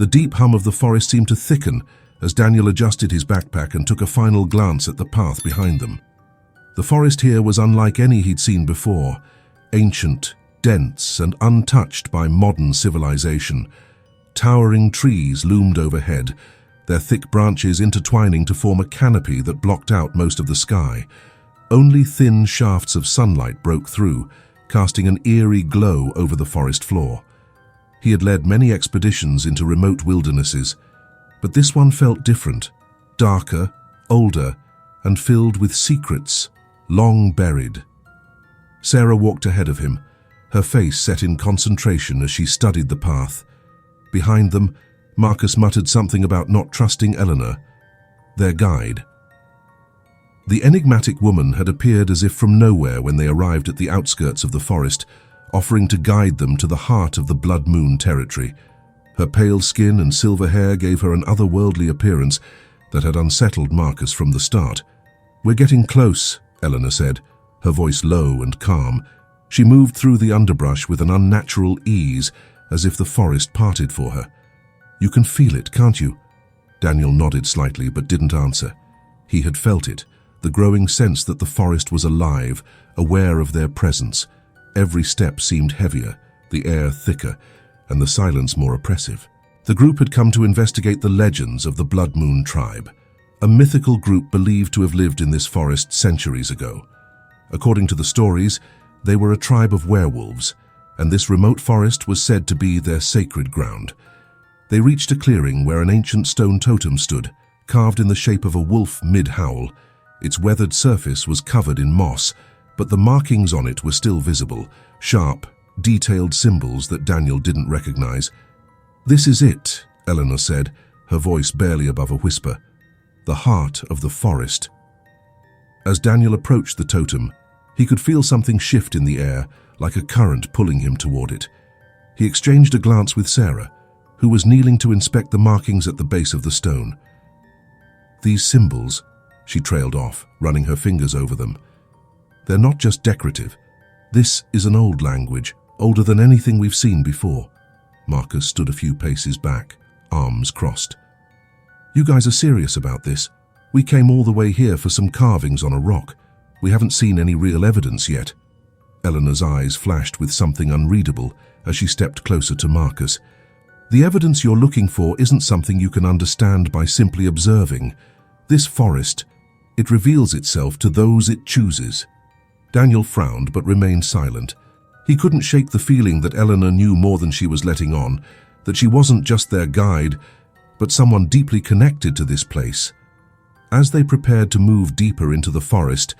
The deep hum of the forest seemed to thicken as Daniel adjusted his backpack and took a final glance at the path behind them. The forest here was unlike any he'd seen before, ancient, dense, and untouched by modern civilization. Towering trees loomed overhead, their thick branches intertwining to form a canopy that blocked out most of the sky. Only thin shafts of sunlight broke through, casting an eerie glow over the forest floor. He had led many expeditions into remote wildernesses, but this one felt different, darker, older, and filled with secrets, long buried. Sarah walked ahead of him, her face set in concentration as she studied the path. Behind them, Marcus muttered something about not trusting Eleanor, their guide. The enigmatic woman had appeared as if from nowhere when they arrived at the outskirts of the forest, offering to guide them to the heart of the Blood Moon territory. Her pale skin and silver hair gave her an otherworldly appearance that had unsettled Marcus from the start. "We're getting close," Eleanor said, her voice low and calm. She moved through the underbrush with an unnatural ease, as if the forest parted for her. "You can feel it, can't you?" Daniel nodded slightly but didn't answer. He had felt it, the growing sense that the forest was alive, aware of their presence. Every step seemed heavier, the air thicker, and the silence more oppressive. The group had come to investigate the legends of the Blood Moon tribe, a mythical group believed to have lived in this forest centuries ago. According to the stories, they were a tribe of werewolves, and this remote forest was said to be their sacred ground. They reached a clearing where an ancient stone totem stood, carved in the shape of a wolf mid-howl. Its weathered surface was covered in moss, but the markings on it were still visible, sharp, detailed symbols that Daniel didn't recognize. "This is it," Eleanor said, her voice barely above a whisper. "The heart of the forest." As Daniel approached the totem, he could feel something shift in the air, like a current pulling him toward it. He exchanged a glance with Sarah, who was kneeling to inspect the markings at the base of the stone. "These symbols," she trailed off, running her fingers over them. "They're not just decorative. This is an old language, older than anything we've seen before." Marcus stood a few paces back, arms crossed. "You guys are serious about this? We came all the way here for some carvings on a rock. We haven't seen any real evidence yet." Eleanor's eyes flashed with something unreadable as she stepped closer to Marcus. "The evidence you're looking for isn't something you can understand by simply observing. This forest, it reveals itself to those it chooses." Daniel frowned but remained silent. He couldn't shake the feeling that Eleanor knew more than she was letting on, that she wasn't just their guide, but someone deeply connected to this place. As they prepared to move deeper into the forest,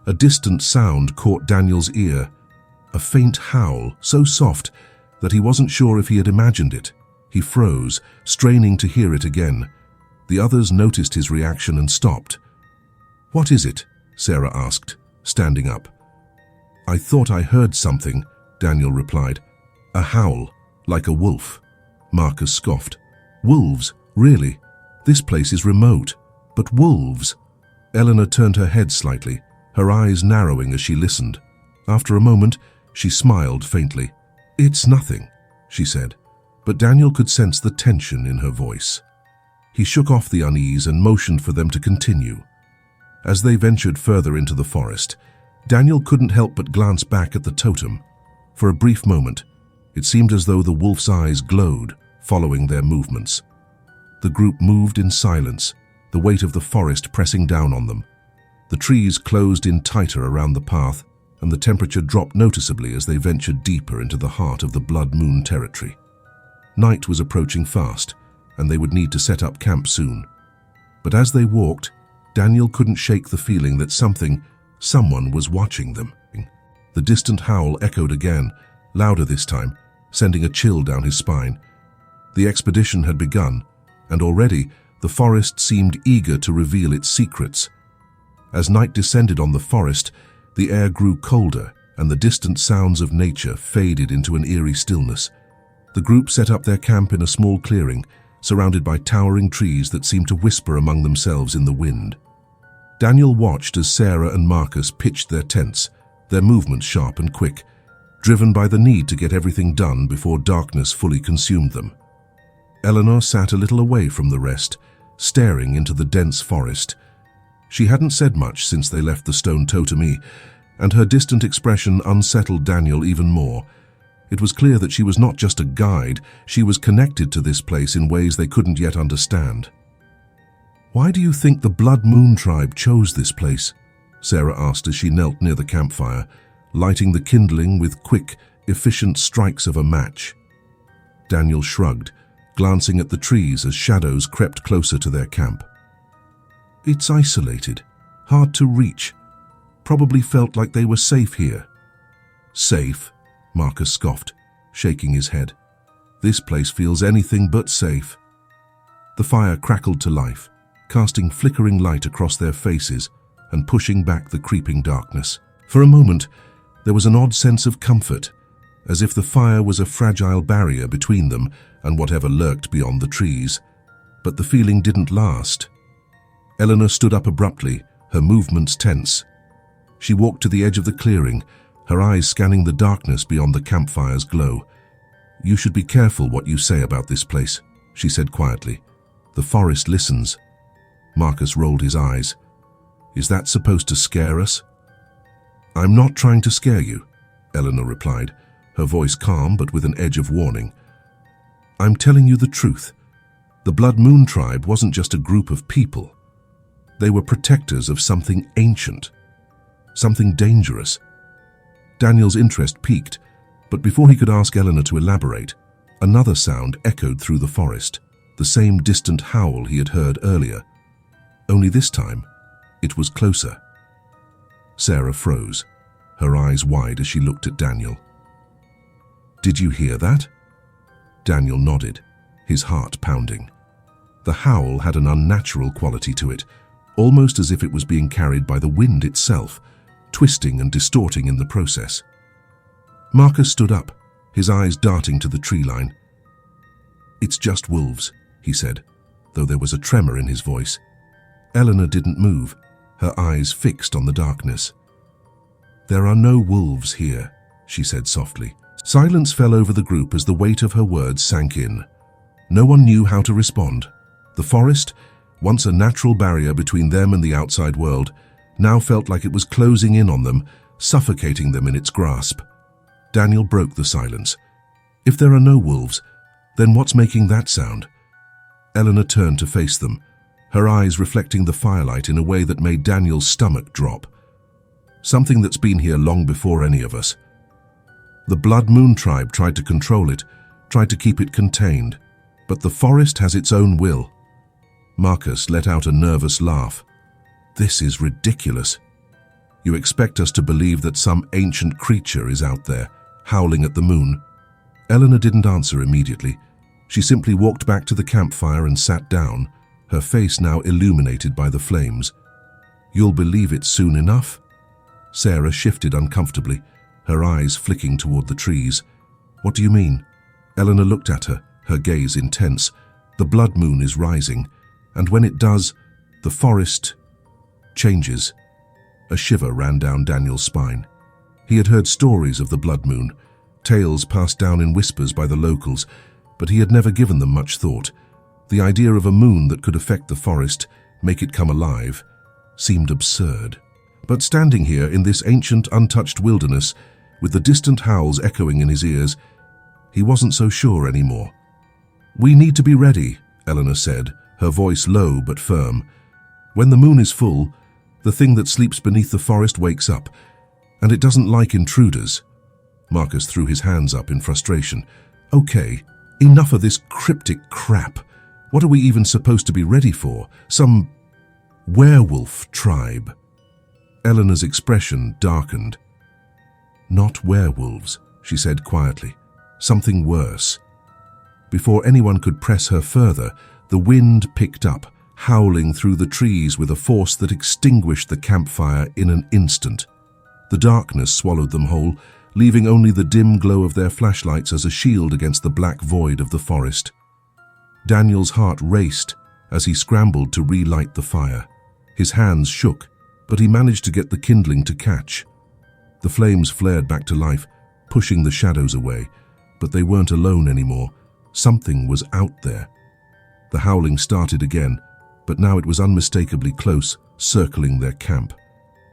a distant sound caught Daniel's ear, a faint howl so soft that he wasn't sure if he had imagined it. He froze, straining to hear it again. The others noticed his reaction and stopped. "What is it?" Sarah asked, standing up. "I thought I heard something," Daniel replied. "A howl, like a wolf." Marcus scoffed. "Wolves? Really? This place is remote. But wolves?" Eleanor turned her head slightly, her eyes narrowing as she listened. After a moment, she smiled faintly. "It's nothing," she said, but Daniel could sense the tension in her voice. He shook off the unease and motioned for them to continue. As they ventured further into the forest, Daniel couldn't help but glance back at the totem. For a brief moment, it seemed as though the wolf's eyes glowed, following their movements. The group moved in silence, the weight of the forest pressing down on them. The trees closed in tighter around the path, and the temperature dropped noticeably as they ventured deeper into the heart of the Blood Moon territory. Night was approaching fast, and they would need to set up camp soon. But as they walked, Daniel couldn't shake the feeling that someone was watching them. The distant howl echoed again, louder this time, sending a chill down his spine. The expedition had begun, and already the forest seemed eager to reveal its secrets. As night descended on the forest, the air grew colder, and the distant sounds of nature faded into an eerie stillness. The group set up their camp in a small clearing, surrounded by towering trees that seemed to whisper among themselves in the wind. Daniel watched as Sarah and Marcus pitched their tents, their movements sharp and quick, driven by the need to get everything done before darkness fully consumed them. Eleanor sat a little away from the rest, staring into the dense forest. She hadn't said much since they left the stone totemi, and her distant expression unsettled Daniel even more. It was clear that she was not just a guide, she was connected to this place in ways they couldn't yet understand. "Why do you think the Blood Moon tribe chose this place?" Sarah asked as she knelt near the campfire, lighting the kindling with quick, efficient strikes of a match. Daniel shrugged, glancing at the trees as shadows crept closer to their camp. "It's isolated, hard to reach. Probably felt like they were safe here." "Safe?" Marcus scoffed, shaking his head. "This place feels anything but safe." The fire crackled to life, casting flickering light across their faces and pushing back the creeping darkness. For a moment, there was an odd sense of comfort, as if the fire was a fragile barrier between them and whatever lurked beyond the trees. But the feeling didn't last. Eleanor stood up abruptly, her movements tense. She walked to the edge of the clearing, her eyes scanning the darkness beyond the campfire's glow. "You should be careful what you say about this place," she said quietly. "The forest listens." Marcus rolled his eyes. "Is that supposed to scare us?" "I'm not trying to scare you," Eleanor replied, her voice calm but with an edge of warning. "I'm telling you the truth. The Blood Moon tribe wasn't just a group of people. They were protectors of something ancient, something dangerous." Daniel's interest peaked, but before he could ask Eleanor to elaborate, another sound echoed through the forest, the same distant howl he had heard earlier. Only this time, it was closer. Sarah froze, her eyes wide as she looked at Daniel. "Did you hear that?" Daniel nodded, his heart pounding. The howl had an unnatural quality to it, almost as if it was being carried by the wind itself, twisting and distorting in the process. Marcus stood up, his eyes darting to the tree line. "It's just wolves," he said, though there was a tremor in his voice. Eleanor didn't move, her eyes fixed on the darkness. "There are no wolves here," she said softly. Silence fell over the group as the weight of her words sank in. No one knew how to respond. The forest, once a natural barrier between them and the outside world, now felt like it was closing in on them, suffocating them in its grasp. Daniel broke the silence. "If there are no wolves, then what's making that sound?" Eleanor turned to face them, her eyes reflecting the firelight in a way that made Daniel's stomach drop. "Something that's been here long before any of us. The Blood Moon tribe tried to control it, tried to keep it contained, but the forest has its own will." Marcus let out a nervous laugh. "This is ridiculous. You expect us to believe that some ancient creature is out there, howling at the moon?" Eleanor didn't answer immediately. She simply walked back to the campfire and sat down, her face now illuminated by the flames. "You'll believe it soon enough?" Sarah shifted uncomfortably, her eyes flicking toward the trees. "What do you mean?" Eleanor looked at her, her gaze intense. "The blood moon is rising, and when it does, the forest changes." A shiver ran down Daniel's spine. He had heard stories of the blood moon, tales passed down in whispers by the locals, but he had never given them much thought. The idea of a moon that could affect the forest, make it come alive, seemed absurd. But standing here in this ancient, untouched wilderness, with the distant howls echoing in his ears, he wasn't so sure anymore. "We need to be ready," Eleanor said, her voice low but firm. "When the moon is full, the thing that sleeps beneath the forest wakes up, and it doesn't like intruders." Marcus threw his hands up in frustration. "Okay, enough of this cryptic crap. What are we even supposed to be ready for? Some werewolf tribe?" Eleanor's expression darkened. "Not werewolves," she said quietly. "Something worse." Before anyone could press her further, the wind picked up, howling through the trees with a force that extinguished the campfire in an instant. The darkness swallowed them whole, leaving only the dim glow of their flashlights as a shield against the black void of the forest. Daniel's heart raced as he scrambled to relight the fire. His hands shook, but he managed to get the kindling to catch. The flames flared back to life, pushing the shadows away, but they weren't alone anymore. Something was out there, The howling started again, but now it was unmistakably close, circling their camp.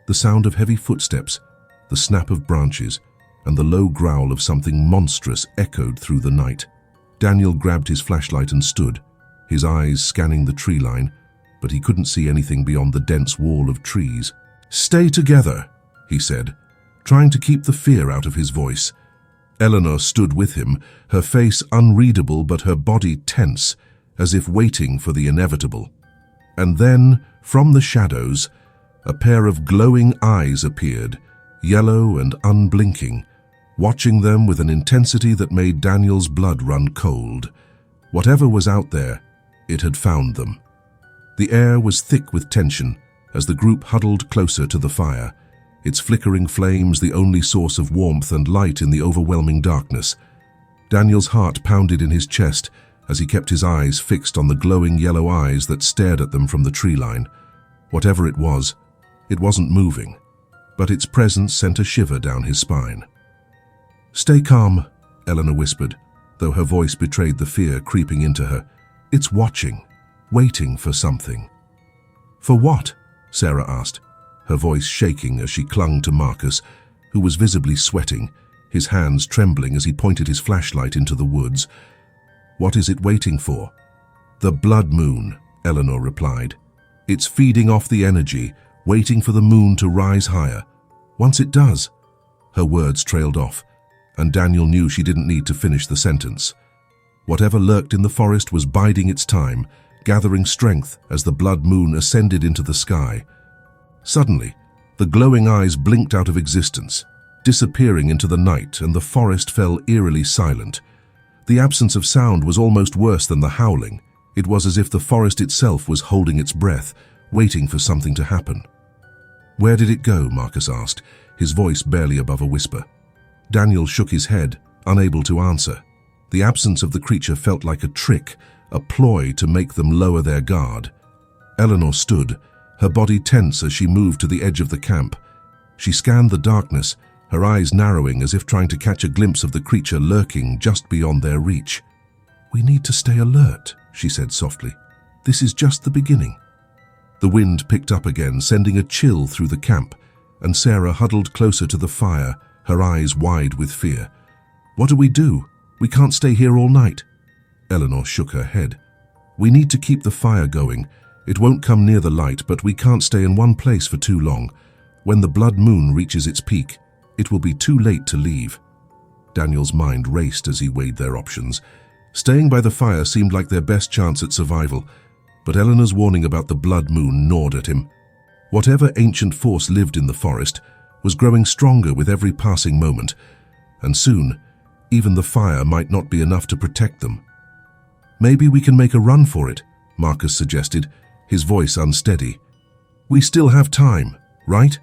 The sound of heavy footsteps, the snap of branches, and the low growl of something monstrous echoed through the night. Daniel grabbed his flashlight and stood, his eyes scanning the tree line, but he couldn't see anything beyond the dense wall of trees. "Stay together," he said, trying to keep the fear out of his voice. Eleanor stood with him, her face unreadable but her body tense, as if waiting for the inevitable. And then, from the shadows, a pair of glowing eyes appeared, yellow and unblinking, watching them with an intensity that made Daniel's blood run cold. Whatever was out there, it had found them. The air was thick with tension as the group huddled closer to the fire, its flickering flames the only source of warmth and light in the overwhelming darkness. Daniel's heart pounded in his chest as he kept his eyes fixed on the glowing yellow eyes that stared at them from the tree line. Whatever it wasn't moving, but its presence sent a shiver down his spine. "Stay calm," Eleanor whispered, though her voice betrayed the fear creeping into her. "It's watching, waiting for something." "For what?" Sarah asked, her voice shaking as she clung to Marcus, who was visibly sweating, his hands trembling as he pointed his flashlight into the woods. "What is it waiting for?" "The blood moon," Eleanor replied. "It's feeding off the energy, waiting for the moon to rise higher. Once it does—" Her words trailed off, and Daniel knew she didn't need to finish the sentence. Whatever lurked in the forest was biding its time, gathering strength as the blood moon ascended into the sky. Suddenly, the glowing eyes blinked out of existence, disappearing into the night, and the forest fell eerily silent. The absence of sound was almost worse than the howling. It was as if the forest itself was holding its breath, waiting for something to happen. "Where did it go?" Marcus asked, his voice barely above a whisper. Daniel shook his head, unable to answer. The absence of the creature felt like a trick, a ploy to make them lower their guard. Eleanor stood, her body tense as she moved to the edge of the camp. She scanned the darkness, her eyes narrowing as if trying to catch a glimpse of the creature lurking just beyond their reach. "We need to stay alert," she said softly. "This is just the beginning." The wind picked up again, sending a chill through the camp, and Sarah huddled closer to the fire, her eyes wide with fear. "What do we do? We can't stay here all night." Eleanor shook her head. "We need to keep the fire going. It won't come near the light, but we can't stay in one place for too long. When the blood moon reaches its peak, it will be too late to leave." Daniel's mind raced as he weighed their options. Staying by the fire seemed like their best chance at survival, but Eleanor's warning about the blood moon gnawed at him. Whatever ancient force lived in the forest was growing stronger with every passing moment, and soon, even the fire might not be enough to protect them. "Maybe we can make a run for it," Marcus suggested, his voice unsteady. "We still have time, right?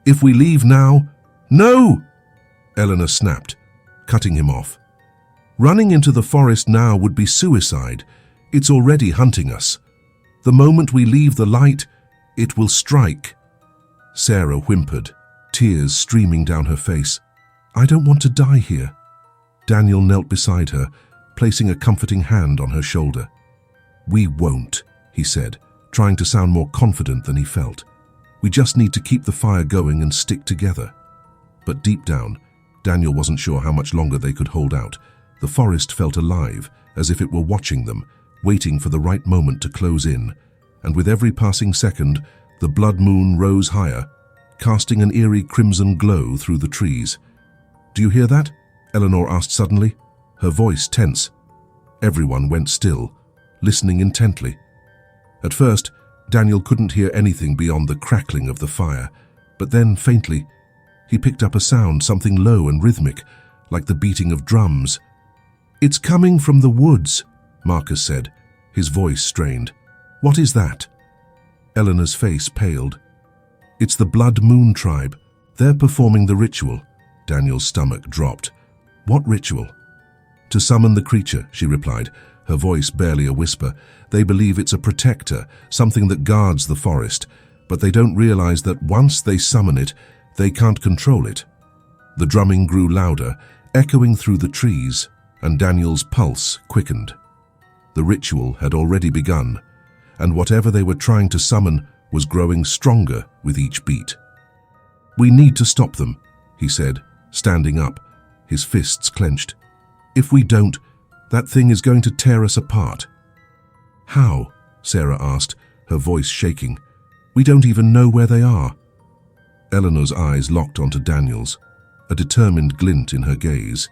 If we leave now—" "No!" Eleanor snapped, cutting him off. "Running into the forest now would be suicide. It's already hunting us. The moment we leave the light, it will strike." Sarah whimpered, tears streaming down her face. "I don't want to die here." Daniel knelt beside her, placing a comforting hand on her shoulder. "We won't," he said, trying to sound more confident than he felt. "We just need to keep the fire going and stick together." But deep down, Daniel wasn't sure how much longer they could hold out. The forest felt alive, as if it were watching them, waiting for the right moment to close in. And with every passing second, the blood moon rose higher, casting an eerie crimson glow through the trees. "Do you hear that?" Eleanor asked suddenly, her voice tense. Everyone went still, listening intently. At first, Daniel couldn't hear anything beyond the crackling of the fire, but then, faintly, he picked up a sound, something low and rhythmic, like the beating of drums. "It's coming from the woods," Marcus said, his voice strained. "What is that?" Eleanor's face paled. "It's the Blood Moon tribe. They're performing the ritual." Daniel's stomach dropped. "What ritual?" "To summon the creature," she replied, her voice barely a whisper. "They believe it's a protector, something that guards the forest, but they don't realize that once they summon it, they can't control it." The drumming grew louder, echoing through the trees, and Daniel's pulse quickened. The ritual had already begun, and whatever they were trying to summon was growing stronger with each beat. "We need to stop them," he said, standing up, his fists clenched. "If we don't, that thing is going to tear us apart." "How?" Sarah asked, her voice shaking. "We don't even know where they are." Eleanor's eyes locked onto Daniel's, a determined glint in her gaze.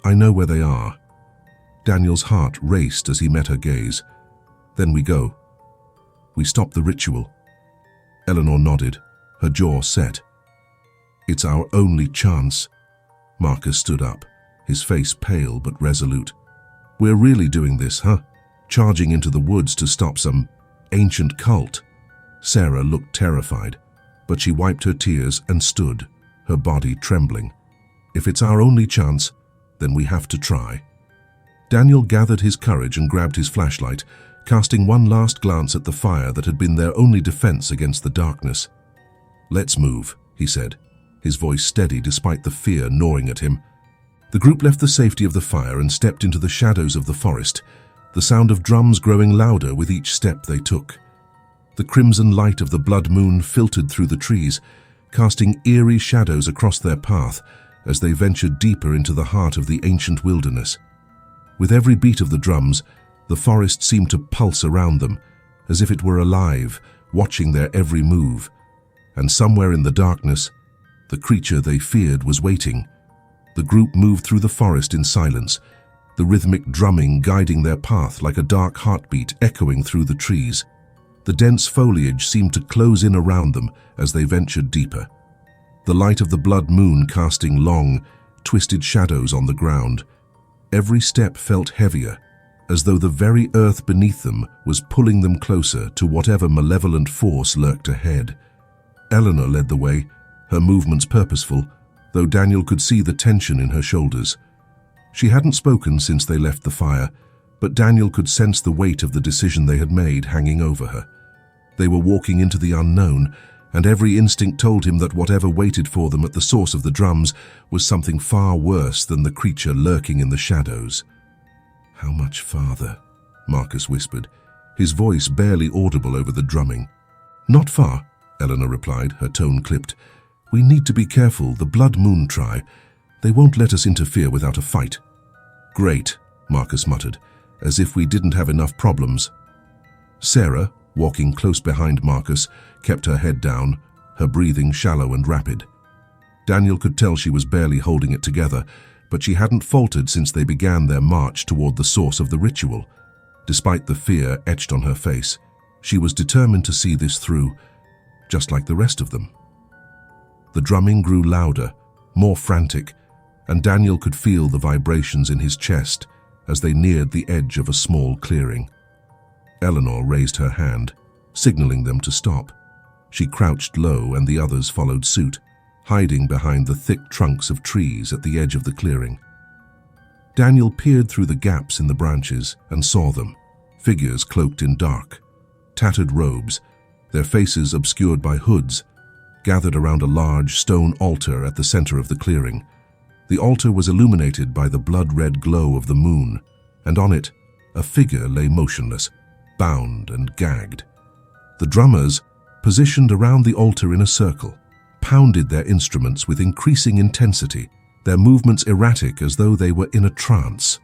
"I know where they are." Daniel's heart raced as he met her gaze. "Then we go. We stop the ritual." Eleanor nodded, her jaw set. "It's our only chance." Marcus stood up, his face pale but resolute. "We're really doing this, huh? Charging into the woods to stop some ancient cult?" Sarah looked terrified, but she wiped her tears and stood, her body trembling. "If it's our only chance, then we have to try." Daniel gathered his courage and grabbed his flashlight, casting one last glance at the fire that had been their only defense against the darkness. "Let's move," he said, his voice steady despite the fear gnawing at him. The group left the safety of the fire and stepped into the shadows of the forest, the sound of drums growing louder with each step they took. The crimson light of the blood moon filtered through the trees, casting eerie shadows across their path as they ventured deeper into the heart of the ancient wilderness. With every beat of the drums, the forest seemed to pulse around them, as if it were alive, watching their every move. And somewhere in the darkness, the creature they feared was waiting. The group moved through the forest in silence, the rhythmic drumming guiding their path like a dark heartbeat echoing through the trees. The dense foliage seemed to close in around them as they ventured deeper, the light of the blood moon casting long, twisted shadows on the ground. Every step felt heavier, as though the very earth beneath them was pulling them closer to whatever malevolent force lurked ahead. Eleanor led the way, her movements purposeful, though Daniel could see the tension in her shoulders. She hadn't spoken since they left the fire, but Daniel could sense the weight of the decision they had made hanging over her. They were walking into the unknown, and every instinct told him that whatever waited for them at the source of the drums was something far worse than the creature lurking in the shadows. "How much farther?" Marcus whispered, his voice barely audible over the drumming. "Not far," Eleanor replied, her tone clipped. "We need to be careful, the Blood Moon tribe. They won't let us interfere without a fight." "Great," Marcus muttered, as if we didn't have enough problems. Sarah, walking close behind Marcus, kept her head down, her breathing shallow and rapid. Daniel could tell she was barely holding it together, but she hadn't faltered since they began their march toward the source of the ritual. Despite the fear etched on her face, she was determined to see this through, just like the rest of them. The drumming grew louder, more frantic, and Daniel could feel the vibrations in his chest as they neared the edge of a small clearing. Eleanor raised her hand, signaling them to stop. She crouched low and the others followed suit, hiding behind the thick trunks of trees at the edge of the clearing. Daniel peered through the gaps in the branches and saw them, figures cloaked in dark, tattered robes, their faces obscured by hoods, gathered around a large stone altar at the center of the clearing. The altar was illuminated by the blood-red glow of the moon, and on it, a figure lay motionless, bound and gagged. The drummers, positioned around the altar in a circle, pounded their instruments with increasing intensity, their movements erratic as though they were in a trance.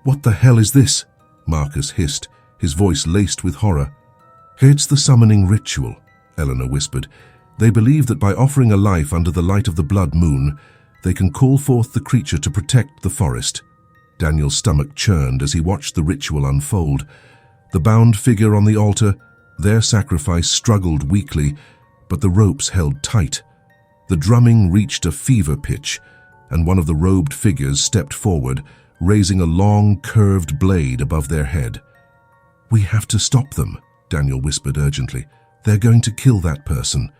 "What the hell is this?" Marcus hissed, his voice laced with horror. "It's the summoning ritual," Eleanor whispered. "They believe that by offering a life under the light of the blood moon, they can call forth the creature to protect the forest." Daniel's stomach churned as he watched the ritual unfold. The bound figure on the altar, their sacrifice, struggled weakly, but the ropes held tight. The drumming reached a fever pitch, and one of the robed figures stepped forward, raising a long, curved blade above their head. "We have to stop them," Daniel whispered urgently. "They're going to kill that person."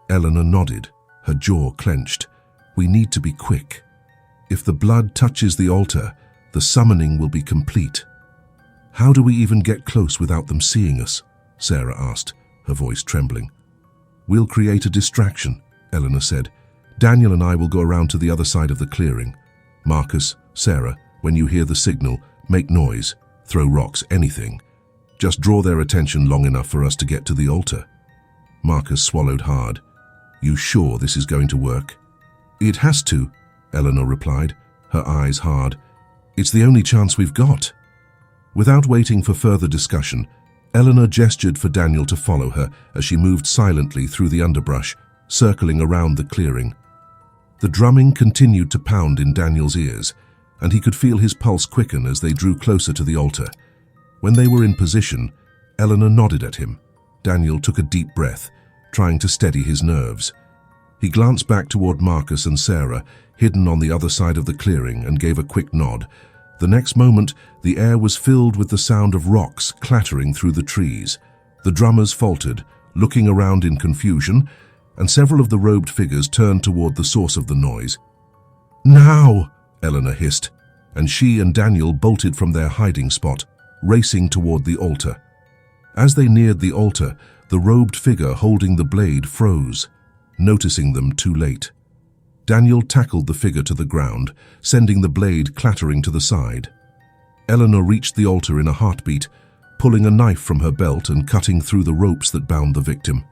Eleanor nodded, her jaw clenched. "We need to be quick. If the blood touches the altar, the summoning will be complete." "How do we even get close without them seeing us?" Sarah asked, her voice trembling. "We'll create a distraction," Eleanor said. "Daniel and I will go around to the other side of the clearing. Marcus, Sarah, when you hear the signal, make noise. Throw rocks, anything. Just draw their attention long enough for us to get to the altar." Marcus swallowed hard. "You sure this is going to work?" "It has to," Eleanor replied, her eyes hard. "It's the only chance we've got." Without waiting for further discussion, Eleanor gestured for Daniel to follow her as she moved silently through the underbrush, circling around the clearing. The drumming continued to pound in Daniel's ears, and he could feel his pulse quicken as they drew closer to the altar. When they were in position, Eleanor nodded at him. Daniel took a deep breath, trying to steady his nerves. He glanced back toward Marcus and Sarah, hidden on the other side of the clearing, and gave a quick nod. The next moment, the air was filled with the sound of rocks clattering through the trees. The drummers faltered, looking around in confusion, and several of the robed figures turned toward the source of the noise. "Now!" Eleanor hissed, and she and Daniel bolted from their hiding spot, racing toward the altar. As they neared the altar, the robed figure holding the blade froze, noticing them too late. Daniel tackled the figure to the ground, sending the blade clattering to the side. Eleanor reached the altar in a heartbeat, pulling a knife from her belt and cutting through the ropes that bound the victim.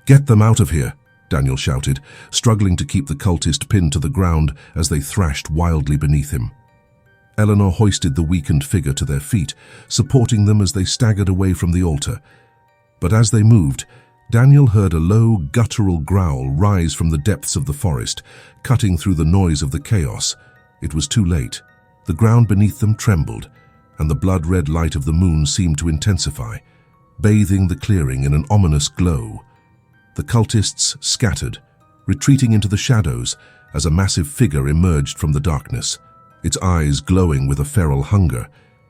"Get them out of here," Daniel shouted, struggling to keep the cultist pinned to the ground as they thrashed wildly beneath him. Eleanor hoisted the weakened figure to their feet, supporting them as they staggered away from the altar. But as they moved, Daniel heard a low, guttural growl rise from the depths of the forest, cutting through the noise of the chaos. It was too late. The ground beneath them trembled, and the blood-red light of the moon seemed to intensify, bathing the clearing in an ominous glow. The cultists scattered, retreating into the shadows as a massive figure emerged from the darkness, its eyes glowing with a feral hunger,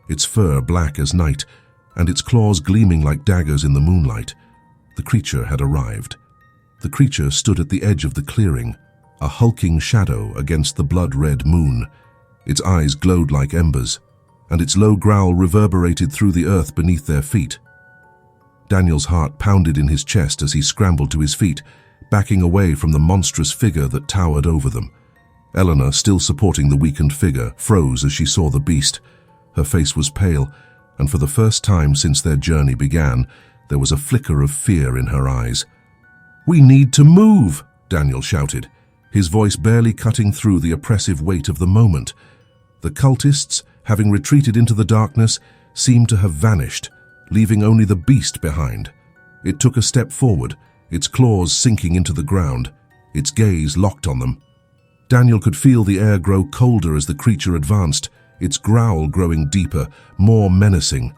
its fur black as night, and its claws gleaming like daggers in the moonlight. The creature had arrived. The creature stood at the edge of the clearing, a hulking shadow against the blood-red moon. Its eyes glowed like embers, and its low growl reverberated through the earth beneath their feet. Daniel's heart pounded in his chest as he scrambled to his feet, backing away from the monstrous figure that towered over them. Eleanor, still supporting the weakened figure, froze as she saw the beast. Her face was pale, and for the first time since their journey began, there was a flicker of fear in her eyes. "We need to move!" Daniel shouted, his voice barely cutting through the oppressive weight of the moment. The cultists, having retreated into the darkness, seemed to have vanished, leaving only the beast behind. It took a step forward, its claws sinking into the ground, its gaze locked on them. Daniel could feel the air grow colder as the creature advanced, its growl growing deeper, more menacing.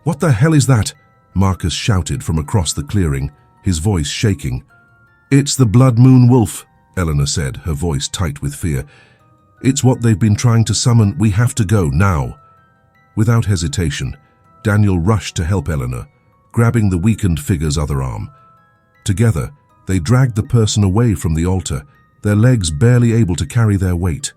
"What the hell is that?" Marcus shouted from across the clearing, his voice shaking. "It's the Blood Moon Wolf," Eleanor said, her voice tight with fear. "It's what they've been trying to summon. We have to go, now." Without hesitation, Daniel rushed to help Eleanor, grabbing the weakened figure's other arm. Together, they dragged the person away from the altar, their legs barely able to carry their weight.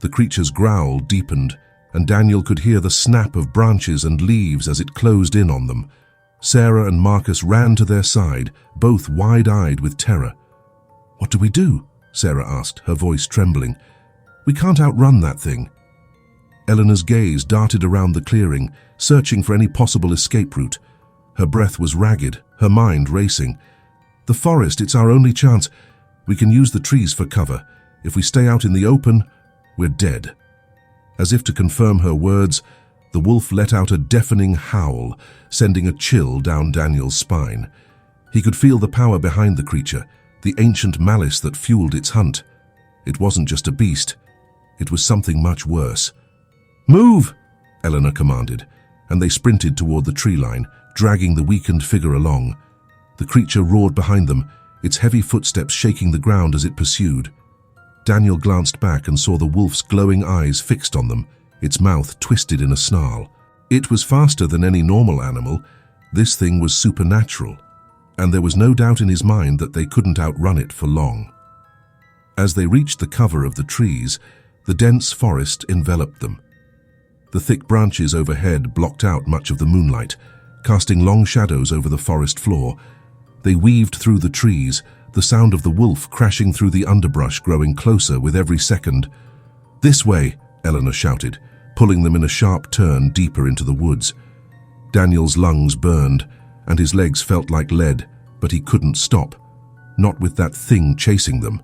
The creature's growl deepened, and Daniel could hear the snap of branches and leaves as it closed in on them. Sarah and Marcus ran to their side, both wide-eyed with terror. "What do we do?" Sarah asked, her voice trembling. "We can't outrun that thing." Eleanor's gaze darted around the clearing, searching for any possible escape route. Her breath was ragged, her mind racing. "The forest, it's our only chance. We can use the trees for cover. If we stay out in the open, we're dead." As if to confirm her words, the wolf let out a deafening howl, sending a chill down Daniel's spine. He could feel the power behind the creature, the ancient malice that fueled its hunt. It wasn't just a beast. It was something much worse. "Move!" Eleanor commanded, and they sprinted toward the tree line, dragging the weakened figure along. The creature roared behind them, its heavy footsteps shaking the ground as it pursued. Daniel glanced back and saw the wolf's glowing eyes fixed on them, its mouth twisted in a snarl. It was faster than any normal animal. This thing was supernatural, and there was no doubt in his mind that they couldn't outrun it for long. As they reached the cover of the trees, the dense forest enveloped them. The thick branches overhead blocked out much of the moonlight, casting long shadows over the forest floor. They weaved through the trees, the sound of the wolf crashing through the underbrush growing closer with every second. "This way," Eleanor shouted, pulling them in a sharp turn deeper into the woods. Daniel's lungs burned, and his legs felt like lead, but he couldn't stop. Not with that thing chasing them.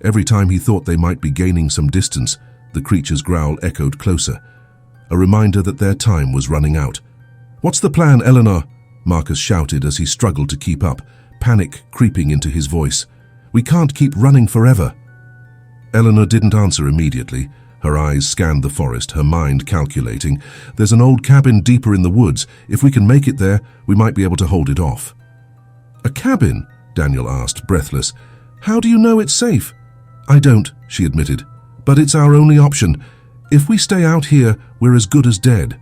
Every time he thought they might be gaining some distance, the creature's growl echoed closer, a reminder that their time was running out. "What's the plan, Eleanor?" Marcus shouted as he struggled to keep up, panic creeping into his voice. "We can't keep running forever." Eleanor didn't answer immediately. Her eyes scanned the forest, her mind calculating. "There's an old cabin deeper in the woods. If we can make it there, we might be able to hold it off." "A cabin?" Daniel asked, breathless. "How do you know it's safe?" "I don't," she admitted. "But it's our only option. If we stay out here, we're as good as dead."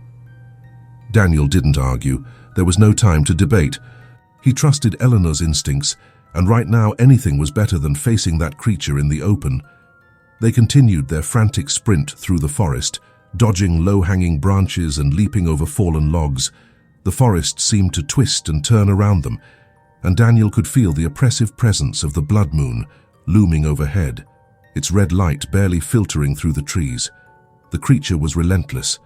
Daniel didn't argue. There was no time to debate. He trusted Eleanor's instincts, and right now anything was better than facing that creature in the open. They continued their frantic sprint through the forest, dodging low-hanging branches and leaping over fallen logs. The forest seemed to twist and turn around them, and Daniel could feel the oppressive presence of the blood moon looming overhead, its red light barely filtering through the trees. The creature was relentless,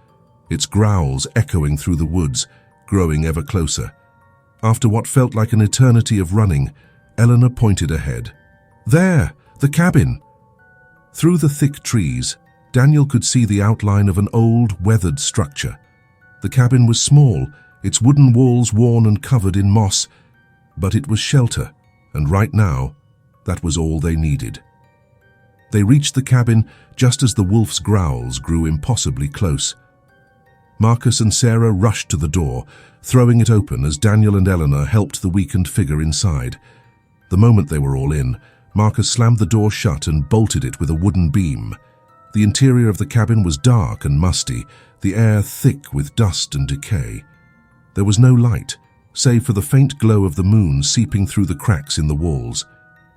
its growls echoing through the woods, growing ever closer. After what felt like an eternity of running, Eleanor pointed ahead. "There! The cabin!" Through the thick trees, Daniel could see the outline of an old, weathered structure. The cabin was small, its wooden walls worn and covered in moss, but it was shelter, and right now, that was all they needed. They reached the cabin just as the wolf's growls grew impossibly close. Marcus and Sarah rushed to the door, throwing it open as Daniel and Eleanor helped the weakened figure inside. The moment they were all in, Marcus slammed the door shut and bolted it with a wooden beam. The interior of the cabin was dark and musty, the air thick with dust and decay. There was no light, save for the faint glow of the moon seeping through the cracks in the walls.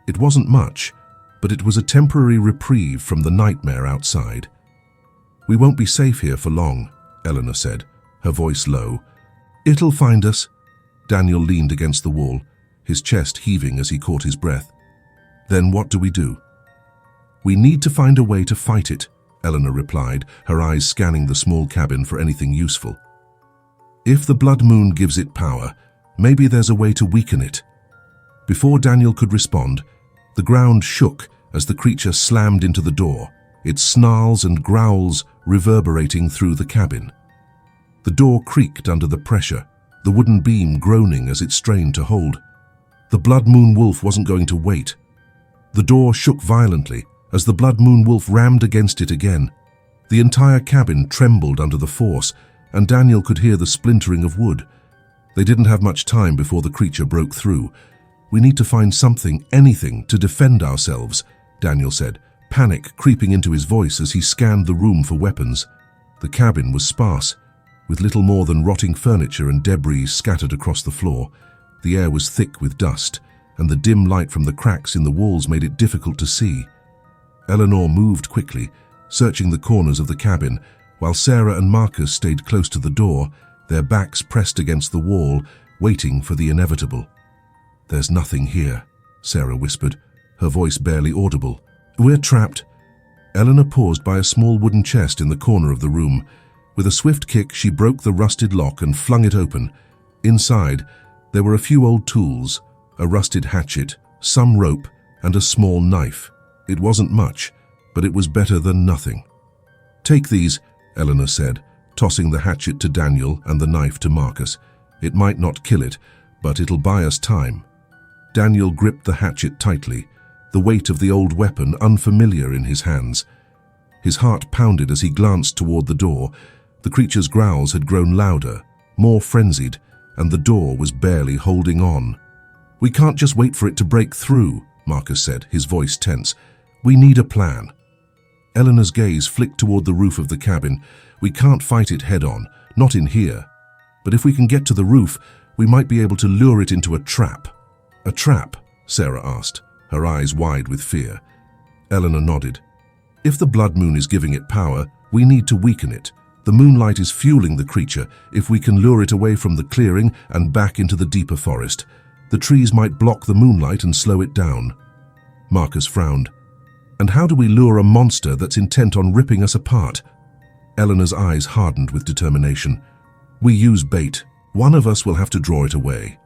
It wasn't much, but it was a temporary reprieve from the nightmare outside. "We won't be safe here for long," Eleanor said, her voice low. "It'll find us." Daniel leaned against the wall, his chest heaving as he caught his breath. "Then what do we do?" "We need to find a way to fight it," Eleanor replied, her eyes scanning the small cabin for anything useful. "If the blood moon gives it power, maybe there's a way to weaken it." Before Daniel could respond, the ground shook as the creature slammed into the door, its snarls and growls reverberating through the cabin. The door creaked under the pressure, the wooden beam groaning as it strained to hold. The blood moon wolf wasn't going to wait. The door shook violently as the blood moon wolf rammed against it again. The entire cabin trembled under the force, and Daniel could hear the splintering of wood. They didn't have much time before the creature broke through. "We need to find something, anything, to defend ourselves," Daniel said, panic creeping into his voice as he scanned the room for weapons. The cabin was sparse, with little more than rotting furniture and debris scattered across the floor. The air was thick with dust, and the dim light from the cracks in the walls made it difficult to see. Eleanor moved quickly, searching the corners of the cabin, while Sarah and Marcus stayed close to the door, their backs pressed against the wall, waiting for the inevitable. "There's nothing here," Sarah whispered, her voice barely audible. "We're trapped." Eleanor paused by a small wooden chest in the corner of the room. With a swift kick, she broke the rusted lock and flung it open. Inside, there were a few old tools, a rusted hatchet, some rope, and a small knife. It wasn't much, but it was better than nothing. "Take these," Eleanor said, tossing the hatchet to Daniel and the knife to Marcus. "It might not kill it, but it'll buy us time." Daniel gripped the hatchet tightly, the weight of the old weapon unfamiliar in his hands. His heart pounded as he glanced toward the door. The creature's growls had grown louder, more frenzied, and the door was barely holding on. "We can't just wait for it to break through," Marcus said, his voice tense. "We need a plan." Eleanor's gaze flicked toward the roof of the cabin. "We can't fight it head-on, not in here. But if we can get to the roof, we might be able to lure it into a trap." "A trap?" Sarah asked, her eyes wide with fear. Eleanor nodded. "If the blood moon is giving it power, we need to weaken it. The moonlight is fueling the creature. If we can lure it away from the clearing and back into the deeper forest, the trees might block the moonlight and slow it down." Marcus frowned. "And how do we lure a monster that's intent on ripping us apart?" Eleanor's eyes hardened with determination. "We use bait. One of us will have to draw it away."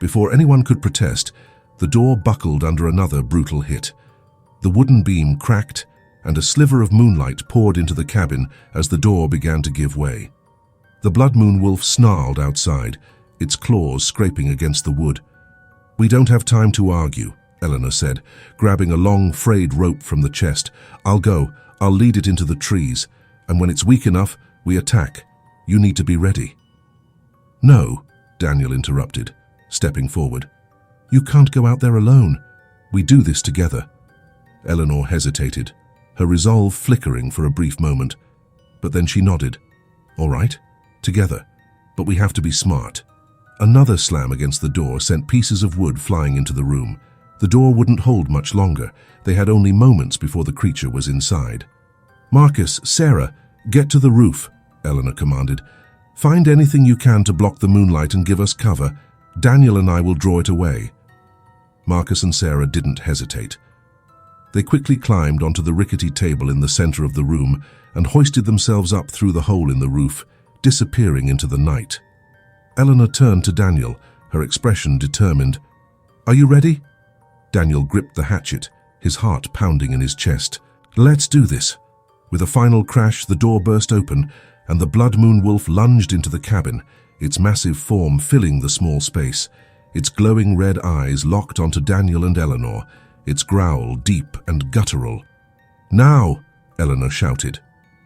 Before anyone could protest, the door buckled under another brutal hit. The wooden beam cracked, and a sliver of moonlight poured into the cabin as the door began to give way. The blood moon wolf snarled outside, its claws scraping against the wood. "We don't have time to argue," Eleanor said, grabbing a long, frayed rope from the chest. "I'll go. I'll lead it into the trees, and when it's weak enough, we attack. You need to be ready." "No," Daniel interrupted, stepping forward. "You can't go out there alone. We do this together." Eleanor hesitated, her resolve flickering for a brief moment. But then she nodded. "All right, together. But we have to be smart." Another slam against the door sent pieces of wood flying into the room. The door wouldn't hold much longer. They had only moments before the creature was inside. "Marcus, Sarah, get to the roof," Eleanor commanded. "Find anything you can to block the moonlight and give us cover. Daniel and I will draw it away." Marcus and Sarah didn't hesitate. They quickly climbed onto the rickety table in the center of the room and hoisted themselves up through the hole in the roof, disappearing into the night. Eleanor turned to Daniel, her expression determined. "Are you ready?" Daniel gripped the hatchet, his heart pounding in his chest. "Let's do this." With a final crash, the door burst open, and the blood moon wolf lunged into the cabin, its massive form filling the small space, its glowing red eyes locked onto Daniel and Eleanor, its growl deep and guttural. "Now!" Eleanor shouted.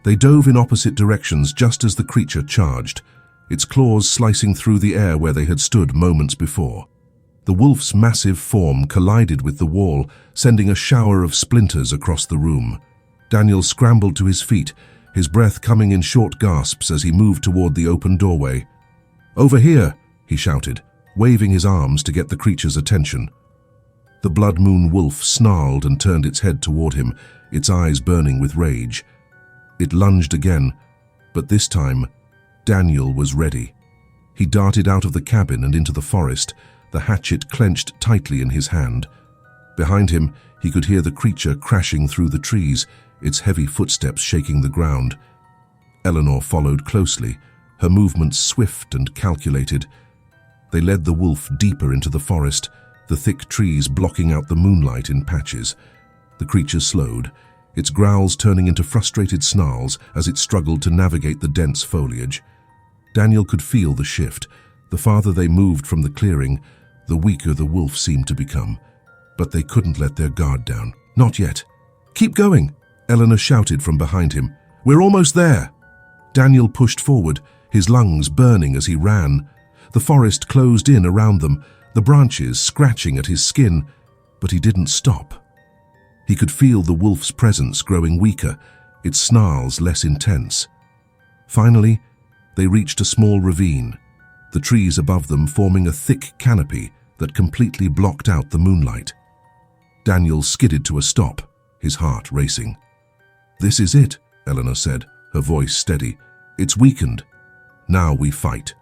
They dove in opposite directions just as the creature charged, its claws slicing through the air where they had stood moments before. The wolf's massive form collided with the wall, sending a shower of splinters across the room. Daniel scrambled to his feet, his breath coming in short gasps as he moved toward the open doorway. "Over here!" he shouted, waving his arms to get the creature's attention. The blood moon wolf snarled and turned its head toward him, its eyes burning with rage. It lunged again, but this time, Daniel was ready. He darted out of the cabin and into the forest, the hatchet clenched tightly in his hand. Behind him, he could hear the creature crashing through the trees, its heavy footsteps shaking the ground. Eleanor followed closely, her movements swift and calculated. They led the wolf deeper into the forest, the thick trees blocking out the moonlight in patches. The creature slowed, its growls turning into frustrated snarls as it struggled to navigate the dense foliage. Daniel could feel the shift. The farther they moved from the clearing, the weaker the wolf seemed to become. But they couldn't let their guard down. "Not yet." "Keep going," Eleanor shouted from behind him. "We're almost there." Daniel pushed forward, his lungs burning as he ran. The forest closed in around them, the branches scratching at his skin, but he didn't stop. He could feel the wolf's presence growing weaker, its snarls less intense. Finally, they reached a small ravine, the trees above them forming a thick canopy that completely blocked out the moonlight. Daniel skidded to a stop, his heart racing. "This is it," Eleanor said, her voice steady. "It's weakened. Now we fight."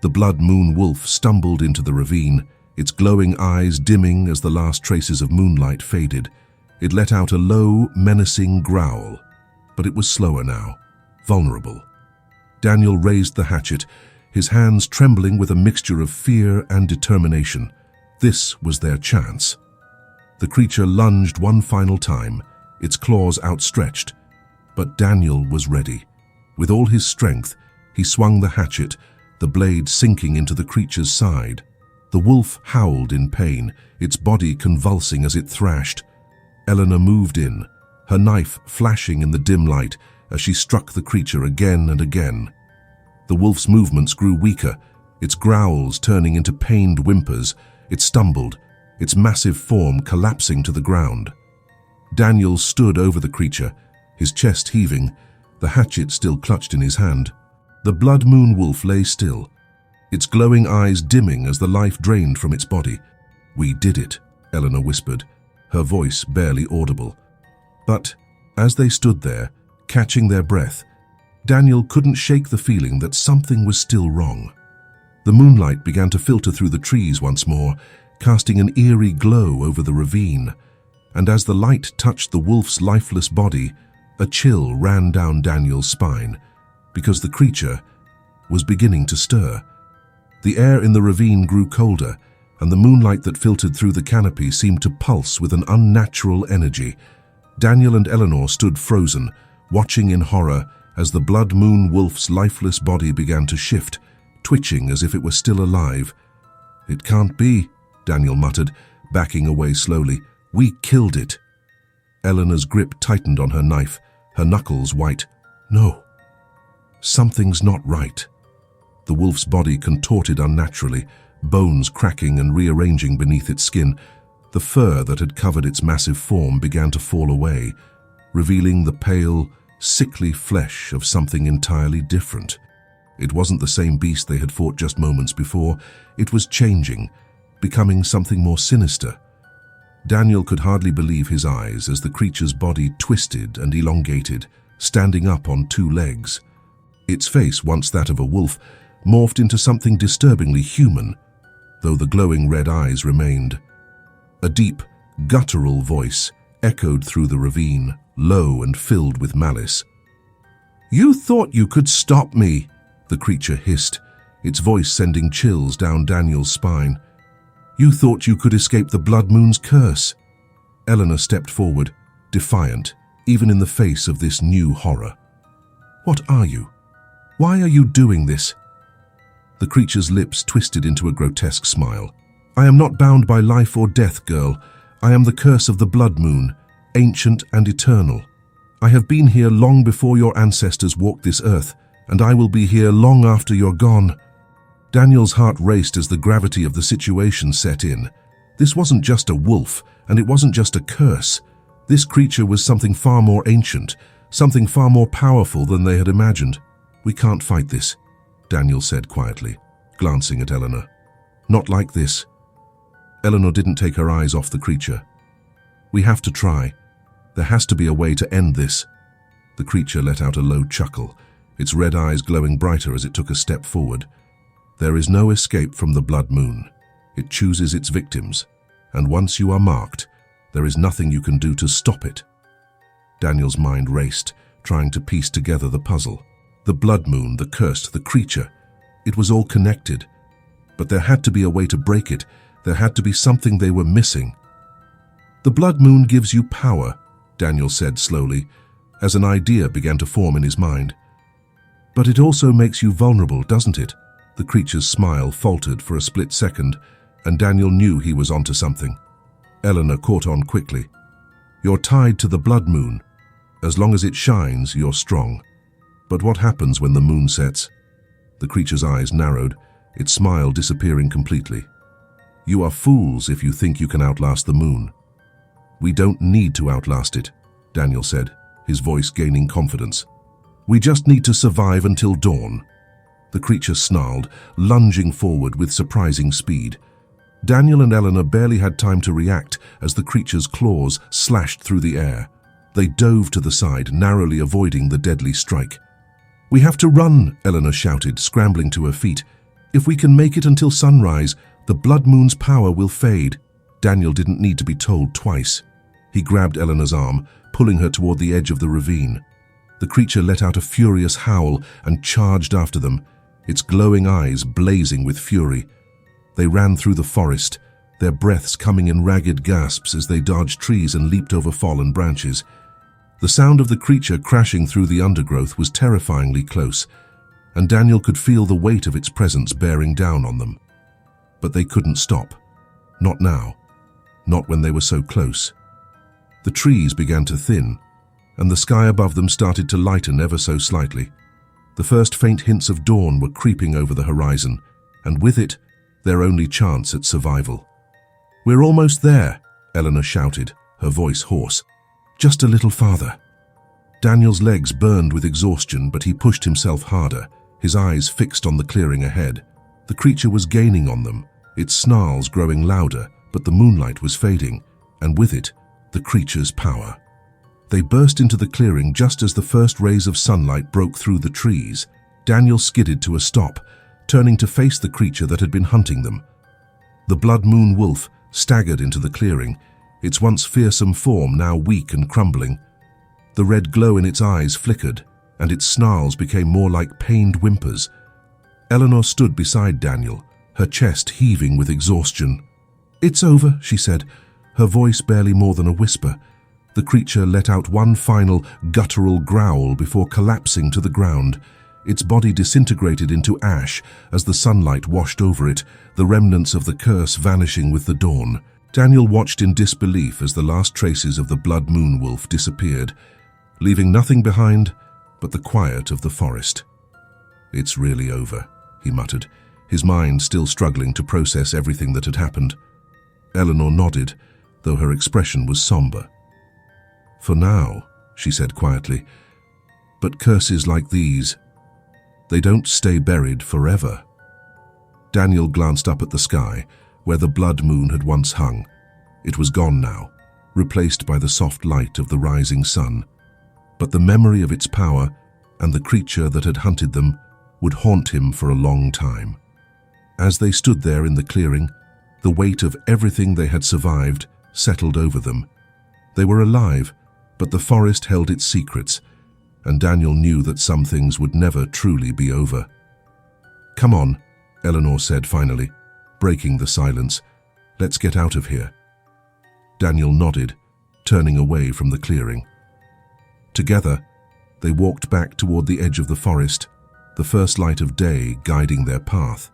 The blood moon wolf stumbled into the ravine, its glowing eyes dimming as the last traces of moonlight faded. It let out a low, menacing growl, but it was slower now, vulnerable. Daniel raised the hatchet, his hands trembling with a mixture of fear and determination. This was their chance. The creature lunged one final time, its claws outstretched, but Daniel was ready. With all his strength, he swung the hatchet, the blade sinking into the creature's side. The wolf howled in pain, its body convulsing as it thrashed. Eleanor moved in, her knife flashing in the dim light as she struck the creature again and again. The wolf's movements grew weaker, its growls turning into pained whimpers. It stumbled, its massive form collapsing to the ground. Daniel stood over the creature, his chest heaving, the hatchet still clutched in his hand. The blood moon wolf lay still, its glowing eyes dimming as the life drained from its body. "We did it," Eleanor whispered, her voice barely audible. But as they stood there, catching their breath, Daniel couldn't shake the feeling that something was still wrong. The moonlight began to filter through the trees once more, casting an eerie glow over the ravine, and as the light touched the wolf's lifeless body, A chill ran down Daniel's spine, because the creature was beginning to stir. The air in the ravine grew colder, and the moonlight that filtered through the canopy seemed to pulse with an unnatural energy. Daniel and Eleanor stood frozen, watching in horror as the blood moon wolf's lifeless body began to shift, twitching as if it were still alive. "It can't be," Daniel muttered, backing away slowly. "We killed it." Eleanor's grip tightened on her knife, her knuckles white. "No, something's not right." The wolf's body contorted unnaturally, bones cracking and rearranging beneath its skin. The fur that had covered its massive form began to fall away, revealing the pale, sickly flesh of something entirely different. It wasn't the same beast they had fought just moments before. It was changing, becoming something more sinister. Daniel could hardly believe his eyes as the creature's body twisted and elongated, standing up on two legs. Its face, once that of a wolf, morphed into something disturbingly human, though the glowing red eyes remained. A deep, guttural voice echoed through the ravine, low and filled with malice. "You thought you could stop me," the creature hissed, its voice sending chills down Daniel's spine. "You thought you could escape the blood moon's curse." Eleanor stepped forward, defiant, even in the face of this new horror. "What are you? Why are you doing this?" The creature's lips twisted into a grotesque smile. "I am not bound by life or death, girl. I am the curse of the blood moon, ancient and eternal. I have been here long before your ancestors walked this earth, and I will be here long after you're gone." Daniel's heart raced as the gravity of the situation set in. This wasn't just a wolf, and it wasn't just a curse. This creature was something far more ancient, something far more powerful than they had imagined. "We can't fight this," Daniel said quietly, glancing at Eleanor. "Not like this." Eleanor didn't take her eyes off the creature. "We have to try. There has to be a way to end this." The creature let out a low chuckle, its red eyes glowing brighter as it took a step forward. "There is no escape from the blood moon. It chooses its victims, and once you are marked, there is nothing you can do to stop it." Daniel's mind raced, trying to piece together the puzzle. The blood moon, the curse, the creature. It was all connected. But there had to be a way to break it. There had to be something they were missing. "The blood moon gives you power," Daniel said slowly, as an idea began to form in his mind. "But it also makes you vulnerable, doesn't it?" The creature's smile faltered for a split second, and Daniel knew he was onto something. Eleanor caught on quickly. "You're tied to the blood moon. As long as it shines, you're strong. But what happens when the moon sets?" The creature's eyes narrowed, its smile disappearing completely. "You are fools if you think you can outlast the moon." "We don't need to outlast it," Daniel said, his voice gaining confidence. "We just need to survive until dawn." The creature snarled, lunging forward with surprising speed. Daniel and Eleanor barely had time to react as the creature's claws slashed through the air. They dove to the side, narrowly avoiding the deadly strike. "We have to run," Eleanor shouted, scrambling to her feet. "If we can make it until sunrise, the blood moon's power will fade." Daniel didn't need to be told twice. He grabbed Eleanor's arm, pulling her toward the edge of the ravine. The creature let out a furious howl and charged after them, its glowing eyes blazing with fury. They ran through the forest, their breaths coming in ragged gasps as they dodged trees and leaped over fallen branches. The sound of the creature crashing through the undergrowth was terrifyingly close, and Daniel could feel the weight of its presence bearing down on them. But they couldn't stop. Not now. Not when they were so close. The trees began to thin, and the sky above them started to lighten ever so slightly. The first faint hints of dawn were creeping over the horizon, and with it, their only chance at survival. "We're almost there," Eleanor shouted, her voice hoarse. "Just a little farther." Daniel's legs burned with exhaustion, but he pushed himself harder, his eyes fixed on the clearing ahead. The creature was gaining on them, its snarls growing louder, but the moonlight was fading, and with it, the creature's power. They burst into the clearing just as the first rays of sunlight broke through the trees. Daniel skidded to a stop, turning to face the creature that had been hunting them. The blood moon wolf staggered into the clearing, its once fearsome form now weak and crumbling. The red glow in its eyes flickered, and its snarls became more like pained whimpers. Eleanor stood beside Daniel, her chest heaving with exhaustion. "It's over," she said, her voice barely more than a whisper. The creature let out one final, guttural growl before collapsing to the ground. Its body disintegrated into ash as the sunlight washed over it, the remnants of the curse vanishing with the dawn. Daniel watched in disbelief as the last traces of the blood moon wolf disappeared, leaving nothing behind but the quiet of the forest. "It's really over," he muttered, his mind still struggling to process everything that had happened. Eleanor nodded, though her expression was somber. "For now," she said quietly, "but curses like these, they don't stay buried forever." Daniel glanced up at the sky, where the blood moon had once hung. It was gone now, replaced by the soft light of the rising sun. But the memory of its power and the creature that had hunted them would haunt him for a long time. As they stood there in the clearing, the weight of everything they had survived settled over them. They were alive, but the forest held its secrets, and Daniel knew that some things would never truly be over. "Come on," Eleanor said finally, breaking the silence. "Let's get out of here." Daniel nodded, turning away from the clearing. Together, they walked back toward the edge of the forest, the first light of day guiding their path.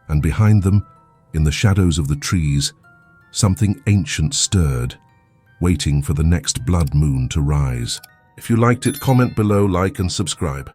And behind them, in the shadows of the trees, something ancient stirred, waiting for the next blood moon to rise. If you liked it, comment below, like and subscribe.